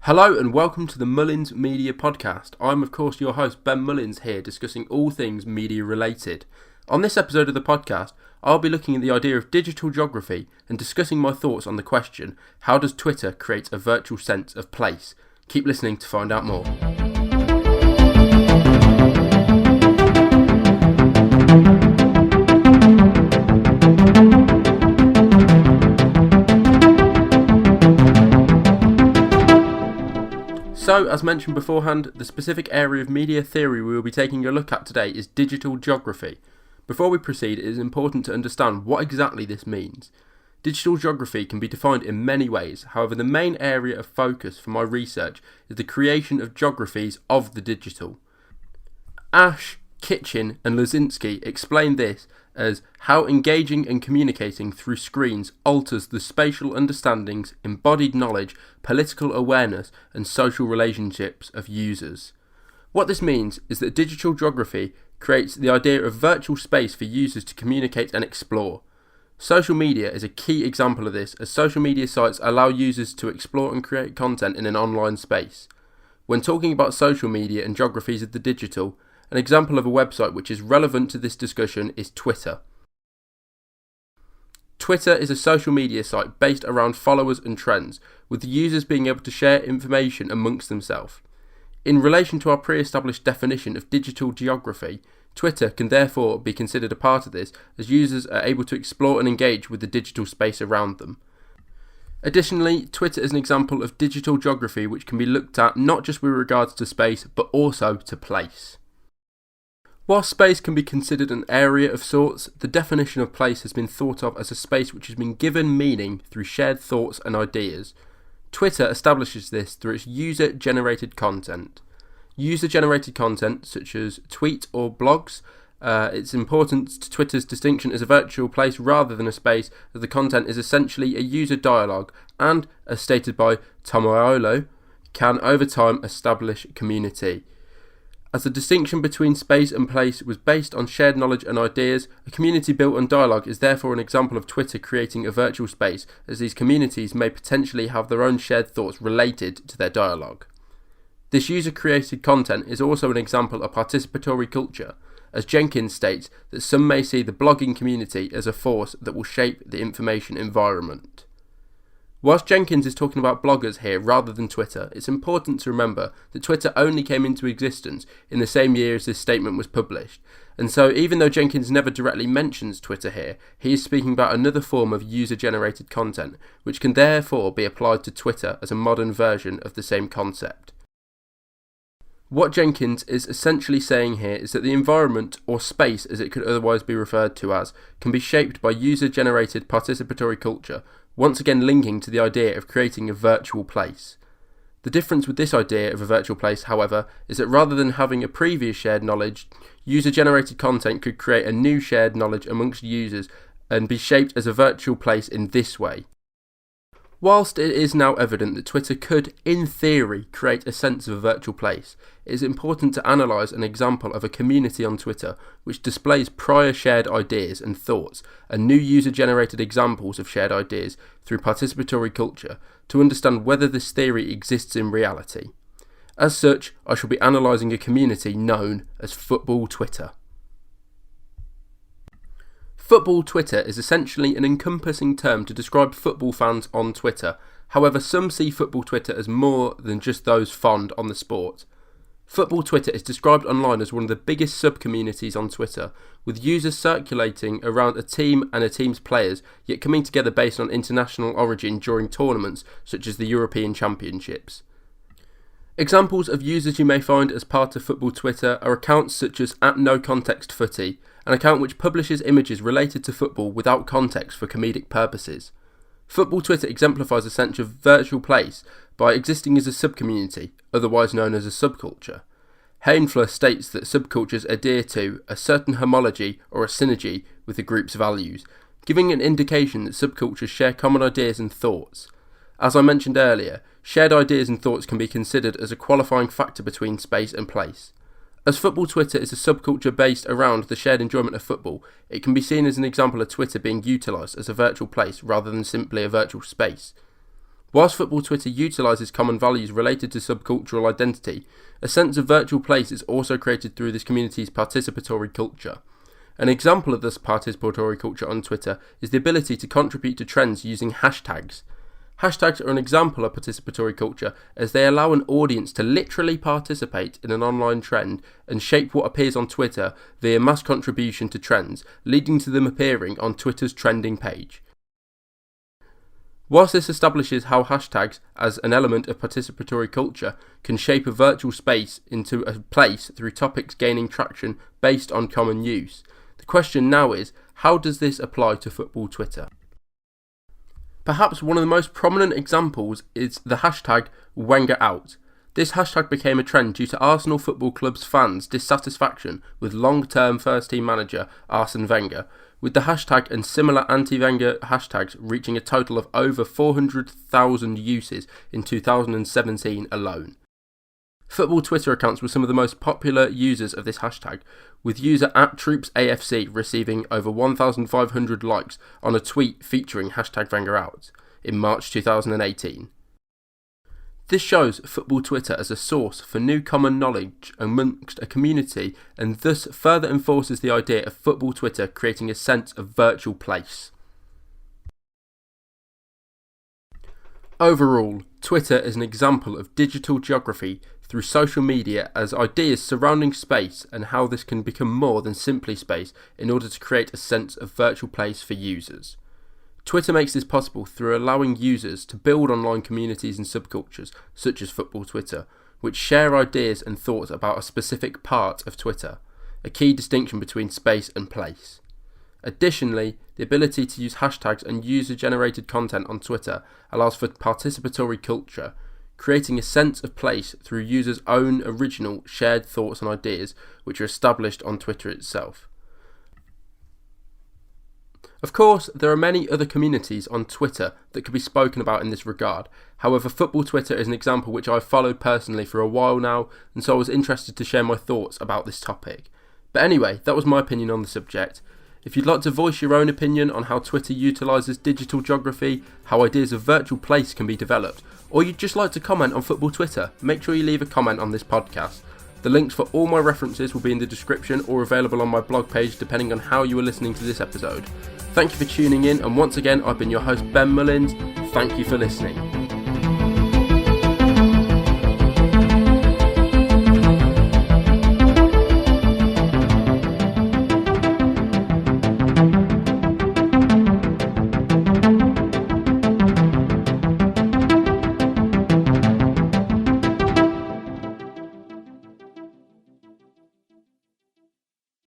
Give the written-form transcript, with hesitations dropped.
Hello and welcome to the Mullins Media Podcast. I'm of course your host Ben Mullins here, discussing all things media related. On this episode of the podcast, I'll be looking at the idea of digital geography and discussing my thoughts on the question, how does Twitter create a virtual sense of place? Keep listening to find out more. So, as mentioned beforehand, the specific area of media theory we will be taking a look at today is digital geography. Before we proceed, it is important to understand what exactly this means. Digital geography can be defined in many ways, however the main area of focus for my research is the creation of geographies of the digital. Ash, Kitchin and Leszczynski explain this as how engaging and communicating through screens alters the spatial understandings, embodied knowledge, political awareness and social relationships of users. What this means is that digital geography creates the idea of virtual space for users to communicate and explore. Social media is a key example of this, as social media sites allow users to explore and create content in an online space. When talking about social media and geographies of the digital, an example of a website which is relevant to this discussion is Twitter. Twitter is a social media site based around followers and trends, with the users being able to share information amongst themselves. In relation to our pre-established definition of digital geography, Twitter can therefore be considered a part of this, as users are able to explore and engage with the digital space around them. Additionally, Twitter is an example of digital geography which can be looked at not just with regards to space, but also to place. While space can be considered an area of sorts, the definition of place has been thought of as a space which has been given meaning through shared thoughts and ideas. Twitter establishes this through its user-generated content. User-generated content, such as tweets or blogs, it's important to Twitter's distinction as a virtual place rather than a space, as the content is essentially a user dialogue and, as stated by Tomaiuolo, can over time establish community. As the distinction between space and place was based on shared knowledge and ideas, a community built on dialogue is therefore an example of Twitter creating a virtual space, as these communities may potentially have their own shared thoughts related to their dialogue. This user-created content is also an example of participatory culture, as Jenkins states that some may see the blogging community as a force that will shape the information environment. Whilst Jenkins is talking about bloggers here rather than Twitter, it's important to remember that Twitter only came into existence in the same year as this statement was published, and so even though Jenkins never directly mentions Twitter here, he is speaking about another form of user-generated content, which can therefore be applied to Twitter as a modern version of the same concept. What Jenkins is essentially saying here is that the environment, or space as it could otherwise be referred to as, can be shaped by user-generated participatory culture, once again linking to the idea of creating a virtual place. The difference with this idea of a virtual place, however, is that rather than having a previous shared knowledge, user-generated content could create a new shared knowledge amongst users and be shaped as a virtual place in this way. Whilst it is now evident that Twitter could, in theory, create a sense of a virtual place, it is important to analyse an example of a community on Twitter which displays prior shared ideas and thoughts and new user-generated examples of shared ideas through participatory culture to understand whether this theory exists in reality. As such, I shall be analysing a community known as Football Twitter. Football Twitter is essentially an encompassing term to describe football fans on Twitter. However, some see Football Twitter as more than just those fond on the sport. Football Twitter is described online as one of the biggest sub-communities on Twitter, with users circulating around a team and a team's players, yet coming together based on international origin during tournaments such as the European Championships. Examples of users you may find as part of Football Twitter are accounts such as @NoContextFooty, an account which publishes images related to football without context for comedic purposes. Football Twitter exemplifies a sense of virtual place by existing as a subcommunity, otherwise known as a subculture. Haenfler states that subcultures adhere to a certain homology or a synergy with the group's values, giving an indication that subcultures share common ideas and thoughts. As I mentioned earlier, shared ideas and thoughts can be considered as a qualifying factor between space and place. As Football Twitter is a subculture based around the shared enjoyment of football, it can be seen as an example of Twitter being utilised as a virtual place rather than simply a virtual space. Whilst football Twitter utilises common values related to subcultural identity, a sense of virtual place is also created through this community's participatory culture. An example of this participatory culture on Twitter is the ability to contribute to trends using hashtags. Hashtags are an example of participatory culture as they allow an audience to literally participate in an online trend and shape what appears on Twitter via mass contribution to trends, leading to them appearing on Twitter's trending page. Whilst this establishes how hashtags, as an element of participatory culture, can shape a virtual space into a place through topics gaining traction based on common use, the question now is, how does this apply to football Twitter? Perhaps one of the most prominent examples is the hashtag #WengerOut. This hashtag became a trend due to Arsenal Football Club's fans' dissatisfaction with long-term first-team manager Arsene Wenger, with the hashtag and similar anti-Wenger hashtags reaching a total of over 400,000 uses in 2017 alone. Football Twitter accounts were some of the most popular users of this hashtag, with user @TroopsAFC receiving over 1,500 likes on a tweet featuring hashtag #WengerOut in March 2018. This shows football Twitter as a source for new common knowledge amongst a community and thus further enforces the idea of football Twitter creating a sense of virtual place. Overall, Twitter is an example of digital geography through social media as ideas surrounding space and how this can become more than simply space in order to create a sense of virtual place for users. Twitter makes this possible through allowing users to build online communities and subcultures, such as football Twitter, which share ideas and thoughts about a specific part of Twitter, a key distinction between space and place. Additionally, the ability to use hashtags and user-generated content on Twitter allows for participatory culture, creating a sense of place through users' own original shared thoughts and ideas which are established on Twitter itself. Of course, there are many other communities on Twitter that could be spoken about in this regard. However, football Twitter is an example which I've followed personally for a while now, and so I was interested to share my thoughts about this topic. But anyway, that was my opinion on the subject. If you'd like to voice your own opinion on how Twitter utilises digital geography, how ideas of virtual place can be developed, or you'd just like to comment on football Twitter, make sure you leave a comment on this podcast. The links for all my references will be in the description or available on my blog page depending on how you are listening to this episode. Thank you for tuning in, and once again I've been your host Ben Mullins. Thank you for listening.